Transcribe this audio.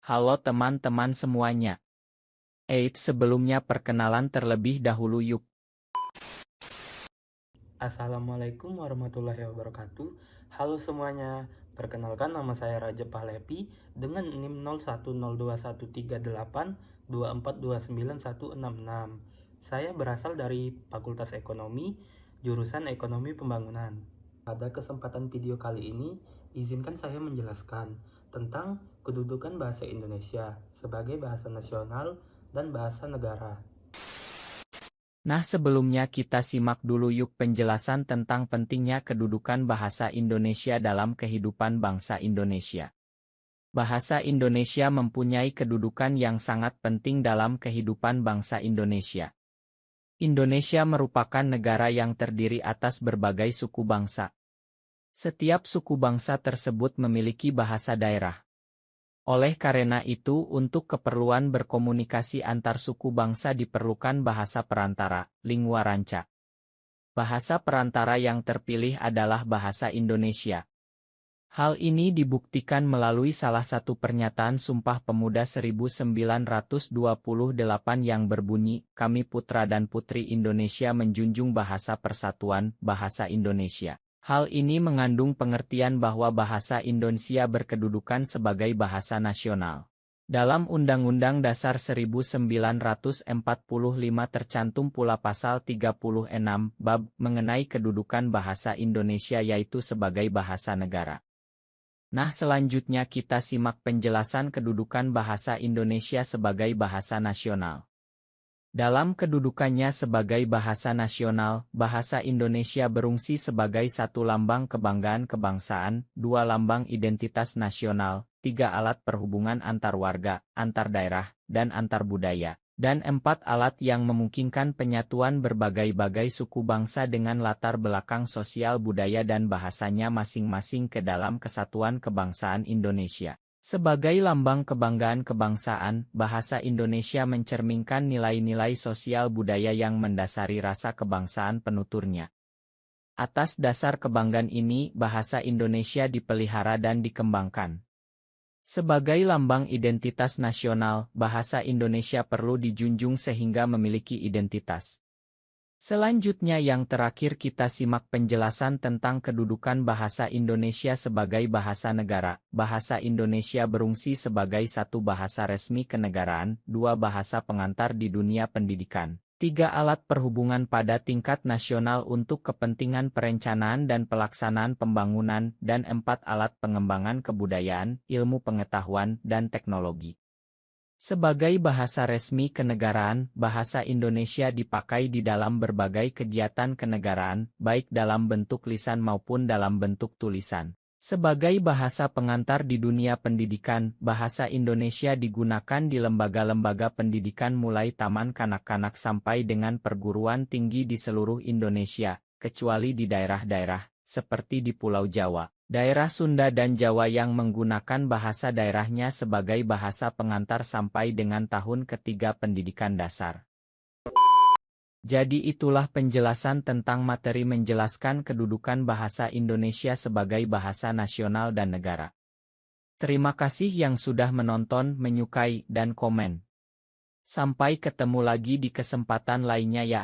Halo teman-teman semuanya. Sebelumnya perkenalan terlebih dahulu yuk. Assalamualaikum warahmatullahi wabarakatuh. Halo semuanya, perkenalkan nama saya Raja Pahlepi dengan NIM 01021382429166. Saya berasal dari Fakultas Ekonomi, jurusan Ekonomi Pembangunan. Pada kesempatan video kali ini, izinkan saya menjelaskan tentang kedudukan bahasa Indonesia sebagai bahasa nasional dan bahasa negara. Nah, sebelumnya kita simak dulu yuk penjelasan tentang pentingnya kedudukan bahasa Indonesia dalam kehidupan bangsa Indonesia. Bahasa Indonesia mempunyai kedudukan yang sangat penting dalam kehidupan bangsa Indonesia. Indonesia merupakan negara yang terdiri atas berbagai suku bangsa. Setiap suku bangsa tersebut memiliki bahasa daerah. Oleh karena itu, untuk keperluan berkomunikasi antar suku bangsa diperlukan bahasa perantara, lingua franca. Bahasa perantara yang terpilih adalah bahasa Indonesia. Hal ini dibuktikan melalui salah satu pernyataan Sumpah Pemuda 1928 yang berbunyi, "Kami putra dan putri Indonesia menjunjung bahasa persatuan, bahasa Indonesia." Hal ini mengandung pengertian bahwa bahasa Indonesia berkedudukan sebagai bahasa nasional. Dalam Undang-Undang Dasar 1945 tercantum pula pasal 36 bab mengenai kedudukan bahasa Indonesia yaitu sebagai bahasa negara. Nah, selanjutnya kita simak penjelasan kedudukan bahasa Indonesia sebagai bahasa nasional. Dalam kedudukannya sebagai bahasa nasional, bahasa Indonesia berfungsi sebagai satu lambang kebanggaan kebangsaan, dua lambang identitas nasional, tiga alat perhubungan antar warga, antar daerah, dan antar budaya, dan empat alat yang memungkinkan penyatuan berbagai-bagai suku bangsa dengan latar belakang sosial budaya dan bahasanya masing-masing ke dalam kesatuan kebangsaan Indonesia. Sebagai lambang kebanggaan kebangsaan, bahasa Indonesia mencerminkan nilai-nilai sosial budaya yang mendasari rasa kebangsaan penuturnya. Atas dasar kebanggaan ini, bahasa Indonesia dipelihara dan dikembangkan. Sebagai lambang identitas nasional, bahasa Indonesia perlu dijunjung sehingga memiliki identitas. Selanjutnya yang terakhir kita simak penjelasan tentang kedudukan bahasa Indonesia sebagai bahasa negara. Bahasa Indonesia berfungsi sebagai satu bahasa resmi kenegaraan, dua bahasa pengantar di dunia pendidikan, tiga alat perhubungan pada tingkat nasional untuk kepentingan perencanaan dan pelaksanaan pembangunan, dan empat alat pengembangan kebudayaan, ilmu pengetahuan, dan teknologi. Sebagai bahasa resmi kenegaraan, bahasa Indonesia dipakai di dalam berbagai kegiatan kenegaraan, baik dalam bentuk lisan maupun dalam bentuk tulisan. Sebagai bahasa pengantar di dunia pendidikan, bahasa Indonesia digunakan di lembaga-lembaga pendidikan mulai taman kanak-kanak sampai dengan perguruan tinggi di seluruh Indonesia, kecuali di daerah-daerah, seperti di Pulau Jawa. Daerah Sunda dan Jawa yang menggunakan bahasa daerahnya sebagai bahasa pengantar sampai dengan tahun ketiga pendidikan dasar. Jadi itulah penjelasan tentang materi menjelaskan kedudukan bahasa Indonesia sebagai bahasa nasional dan negara. Terima kasih yang sudah menonton, menyukai, dan komen. Sampai ketemu lagi di kesempatan lainnya ya.